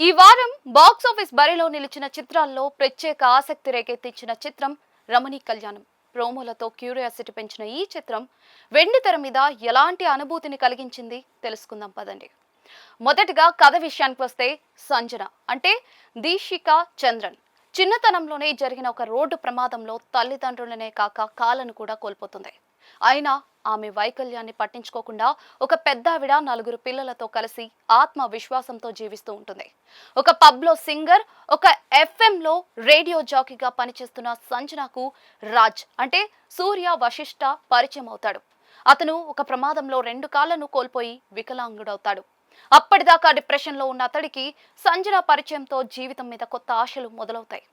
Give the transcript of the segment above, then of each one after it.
ఈ వారం బాక్సాఫీస్ బరిలో నిలిచిన చిత్రాల్లో ప్రత్యేక ఆసక్తి రేకెత్తించిన చిత్రం రమణీ కళ్యాణం. ప్రోమోలతో క్యూరియాసిటీ పెంచిన ఈ చిత్రం వెండితెర మీద ఎలాంటి అనుభూతిని కలిగించింది తెలుసుకుందాం పదండి. మొదటిగా కథ విషయానికి వస్తే, సంజన అంటే దీక్షిక చంద్రన్ చిన్నతనంలోనే జరిగిన ఒక రోడ్డు ప్రమాదంలో తల్లిదండ్రులనే కాక కాలను కూడా కోల్పోతుంది. అయినా ఆమె వైకల్యాన్ని పట్టించుకోకుండా ఒక పెద్దావిడ నలుగురు పిల్లలతో కలిసి ఆత్మ విశ్వాసంతో జీవిస్తూ ఉంటుంది. ఒక పబ్లో సింగర్, ఒక ఎఫ్ఎంలో రేడియో జాకీగా పనిచేస్తున్న సంజనకు రాజ్ అంటే సూర్య వశిష్ఠ పరిచయం అవుతాడు. అతను ఒక ప్రమాదంలో 2 కాళ్లను కోల్పోయి వికలాంగుడవుతాడు. అప్పటిదాకా డిప్రెషన్లో ఉన్న అతడికి సంజన పరిచయంతో జీవితం మీద కొత్త ఆశలు మొదలవుతాయి.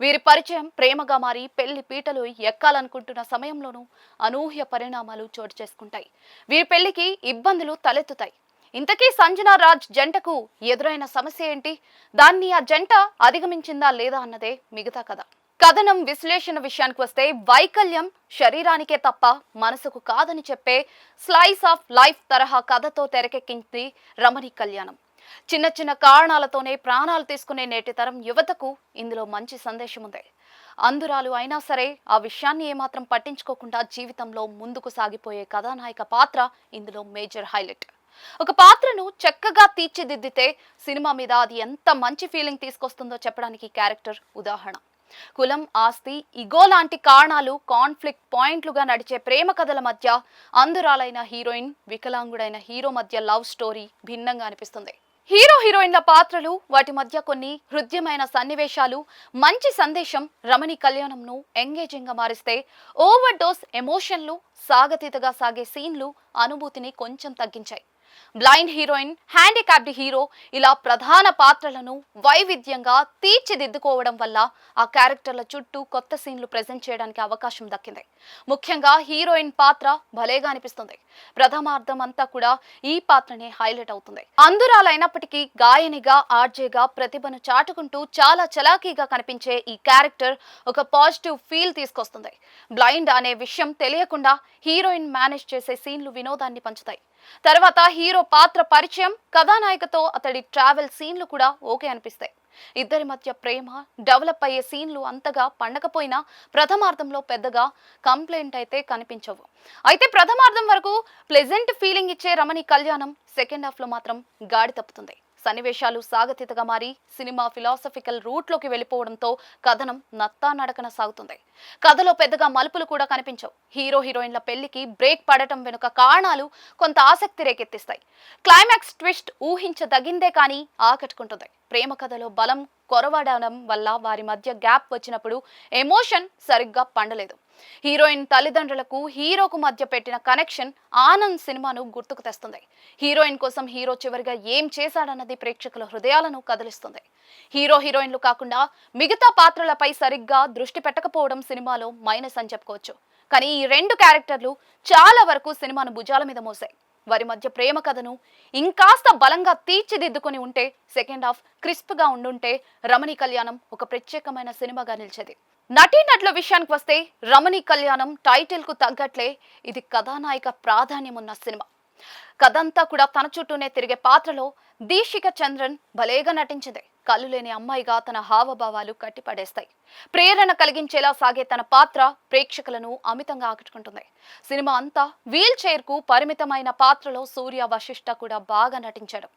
వీరి పరిచయం ప్రేమగా మారి పెళ్లి పీటలు ఎక్కాలనుకుంటున్న సమయంలోనూ అనూహ్య పరిణామాలు చోటు చేసుకుంటాయి. వీరి పెళ్లికి ఇబ్బందులు తలెత్తుతాయి. ఇంతకీ సంజన రాజ్ జంటకు ఎదురైన సమస్య ఏంటి, దాన్ని ఆ జంట అధిగమించిందా లేదా అన్నదే మిగతా కథ. కథనం విశ్లేషణ విషయానికి వస్తే, వైకల్యం శరీరానికే తప్ప మనసుకు కాదని చెప్పే స్లైస్ ఆఫ్ లైఫ్ తరహా కథతో తెరకెక్కింది రమణీ కళ్యాణం. చిన్న చిన్న కారణాలతోనే ప్రాణాలు తీసుకునే నేటి తరం యువతకు ఇందులో మంచి సందేశం ఉంది. అందురాలు అయినా సరే ఆ విషయాన్ని ఏమాత్రం పట్టించుకోకుండా జీవితంలో ముందుకు సాగిపోయే కథానాయక పాత్ర ఇందులో మేజర్ హైలైట్. ఒక పాత్రను చక్కగా తీర్చిదిద్దితే సినిమా మీద అది ఎంత మంచి ఫీలింగ్ తీసుకొస్తుందో చెప్పడానికి క్యారెక్టర్ ఉదాహరణ. కులం, ఆస్తి, ఇగో లాంటి కారణాలు కాన్ఫ్లిక్ట్ పాయింట్లుగా నడిచే ప్రేమ కథల మధ్య అందురాలైన హీరోయిన్, వికలాంగుడైన హీరో మధ్య లవ్ స్టోరీ భిన్నంగా అనిపిస్తుంది. హీరో హీరోయిన్ల పాత్రలు, వాటి మధ్య కొన్ని హృద్యమైన సన్నివేశాలు, మంచి సందేశం రమణీ కళ్యాణంను ఎంగేజింగ్ గా మారిస్తే, ఓవర్ డోస్ ఎమోషన్లు, సాగతీతగా సాగే సీన్లు అనుభూతిని కొంచెం తగ్గించాయి. బ్లైండ్ హీరోయిన్, హ్యాండిక్యాప్డ్ హీరో ఇలా ప్రధాన పాత్రలను వైవిధ్యంగా తీర్చిదిద్దుకోవడం వల్ల ఆ క్యారెక్టర్ల చుట్టూ కొత్త సీన్లు ప్రెజెంట్ చేయడానికి అవకాశం దక్కింది. ముఖ్యంగా హీరోయిన్ పాత్ర భలేగా అనిపిస్తుంది. ప్రథమార్థం అంతా కూడా ఈ పాత్రనే హైలైట్ అవుతుంది. అందురాలైనప్పటికీ గాయనిగా, ఆర్జేగా ప్రతిభను చాటుకుంటూ చాలా చలాకీగా కనిపించే ఈ క్యారెక్టర్ ఒక పాజిటివ్ ఫీల్ తీసుకొస్తుంది. బ్లైండ్ అనే విషయం తెలియకుండా హీరోయిన్ మేనేజ్ చేసే సీన్లు వినోదాన్ని పంచుతాయి. తర్వాత హీరో పాత్ర పరిచయం, కథానాయకతో అతడి ట్రావెల్ సీన్లు కూడా ఓకే అనిపిస్తాయి. ఇద్దరి మధ్య ప్రేమ డెవలప్ అయ్యే సీన్లు అంతగా పండకపోయినా ప్రథమార్థంలో పెద్దగా కంప్లైంట్ అయితే కనిపించవు. అయితే ప్రథమార్థం వరకు ప్లెజెంట్ ఫీలింగ్ ఇచ్చే రమణీ కళ్యాణం సెకండ్ హాఫ్ లో మాత్రం గాడి తప్పుతుంది. సన్నివేశాలు సాగతీతగా మారి సినిమా ఫిలాసఫికల్ రూట్లోకి వెళ్ళిపోవడంతో కథనం నత్తా నడకన సాగుతుంది. కథలో పెద్దగా మలుపులు కూడా కనిపించవు. హీరో హీరోయిన్ల పెళ్లికి బ్రేక్ పడటం వెనుక కారణాలు కొంత ఆసక్తి రేకెత్తిస్తాయి. క్లైమాక్స్ ట్విస్ట్ ఊహించదగిందే కానీ ఆకట్టుకుంటుంది. ప్రేమ కథలో బలం కొరవడడం వల్ల వారి మధ్య గ్యాప్ వచ్చినప్పుడు ఎమోషన్ సరిగ్గా పండలేదు. హీరోయిన్ తల్లిదండ్రులకు హీరోకు మధ్య పెట్టిన కనెక్షన్ ఆనంద్ సినిమాను గుర్తుకు తెస్తుంది. హీరోయిన్ కోసం హీరో చివరిగా ఏం చేశాడన్నది ప్రేక్షకుల హృదయాలను కదిలిస్తుంది. హీరో హీరోయిన్లు కాకుండా మిగతా పాత్రలపై సరిగ్గా దృష్టి పెట్టకపోవడం సినిమాలో మైనస్ అని చెప్పుకోవచ్చు. కానీ ఈ 2 క్యారెక్టర్లు చాలా వరకు సినిమాను భుజాల మీద మోసాయి. వారి మధ్య ప్రేమ కథను ఇంకాస్త బలంగా తీర్చిదిద్దుకొని ఉంటే, సెకండ్ హాఫ్ క్రిస్ప్ గా ఉండుంటే రమణీ కళ్యాణం ఒక ప్రత్యేకమైన సినిమాగా నిలిచేది. నటీనటుల విషయానికి వస్తే, రమణీ కళ్యాణం టైటిల్ కు తగ్గట్లే ఇది కథానాయిక ప్రాధాన్యం ఉన్న సినిమా. కథంతా కూడా తన చుట్టూనే తిరిగే పాత్రలో దీక్షిక చంద్రన్ భలేగా నటించింది. కళ్ళు లేని అమ్మాయిగా తన హావభావాలు కట్టిపడేస్తాయి. ప్రేరణ కలిగించేలా సాగే తన పాత్ర ప్రేక్షకులను అమితంగా ఆకట్టుకుంటుంది. సినిమా అంతా వీల్ చైర్ కు పరిమితమైన పాత్రలో సూర్య వశిష్ఠ కూడా బాగా నటించాడు.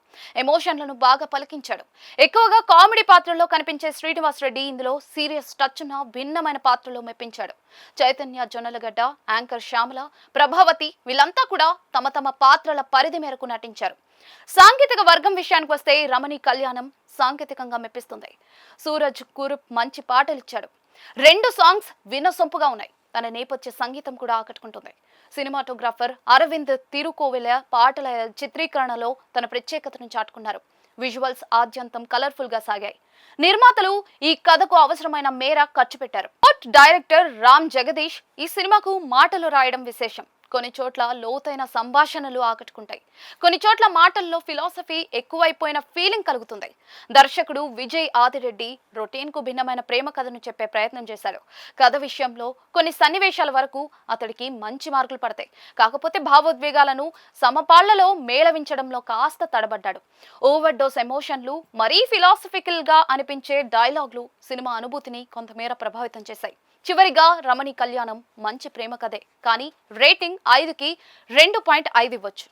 ఎమోషన్లను బాగా పలికించాడు. ఎక్కువగా కామెడీ పాత్రలో కనిపించే శ్రీనివాస్ రెడ్డి ఇందులో సీరియస్ టచ్ ఉన్న భిన్నమైన పాత్రలో మెప్పించాడు. చైతన్య జొన్నలగడ్డ, యాంకర్ శ్యామల, ప్రభావతి వీళ్ళంతా కూడా తమ తమ పాత్రల పరిధి మేరకు నటించారు. సాంకేతిక వర్గం విషయానికి వస్తే, రమణీ కళ్యాణం సాంకేతికంగా మెప్పిస్తుంది. సూరజ్ కురుప్ మంచి పాటలిచ్చాడు. 2 సాంగ్స్ వినసొంపుగా ఉన్నాయి. తన నేపథ్య సంగీతం కూడా ఆకట్టుకుంటుంది. సినిమాటోగ్రాఫర్ అరవింద్ తిరుకోవెల పాటల చిత్రీకరణలో తన ప్రత్యేకతను చాటుకున్నారు. విజువల్స్ ఆద్యంతం కలర్ఫుల్ గా సాగాయి. నిర్మాతలు ఈ కథకు అవసరమైన మేర ఖర్చు పెట్టారు. డైరెక్టర్ రామ్ జగదీష్ ఈ సినిమాకు మాటలు రాయడం విశేషం. కొన్ని చోట్ల లోతైన సంభాషణలు ఆకట్టుకుంటాయి. కొన్ని చోట్ల మాటల్లో ఫిలాసఫీ ఎక్కువైపోయిన ఫీలింగ్ కలుగుతుంది. దర్శకుడు విజయ్ ఆదిరెడ్డి రొటీన్ కు భిన్నమైన ప్రేమ కథను చెప్పే ప్రయత్నం చేశారు. కథ విషయంలో కొన్ని సన్నివేశాల వరకు అతడికి మంచి మార్కులు పడతాయి. కాకపోతే భావోద్వేగాలను సమపాళ్లలో మేళవించడంలో కాస్త తడబడ్డాడు. ఓవర్ డోస్ ఎమోషన్లు, మరీ ఫిలాసఫికల్ గా అనిపించే డైలాగ్లు సినిమా అనుభూతిని కొంతమేర ప్రభావితం చేశాయి. చివరిగా రమణి కళ్యాణం మంచి ప్రేమ కథే, కానీ రేటింగ్ 5కి 2.5 ఇవ్వచ్చు.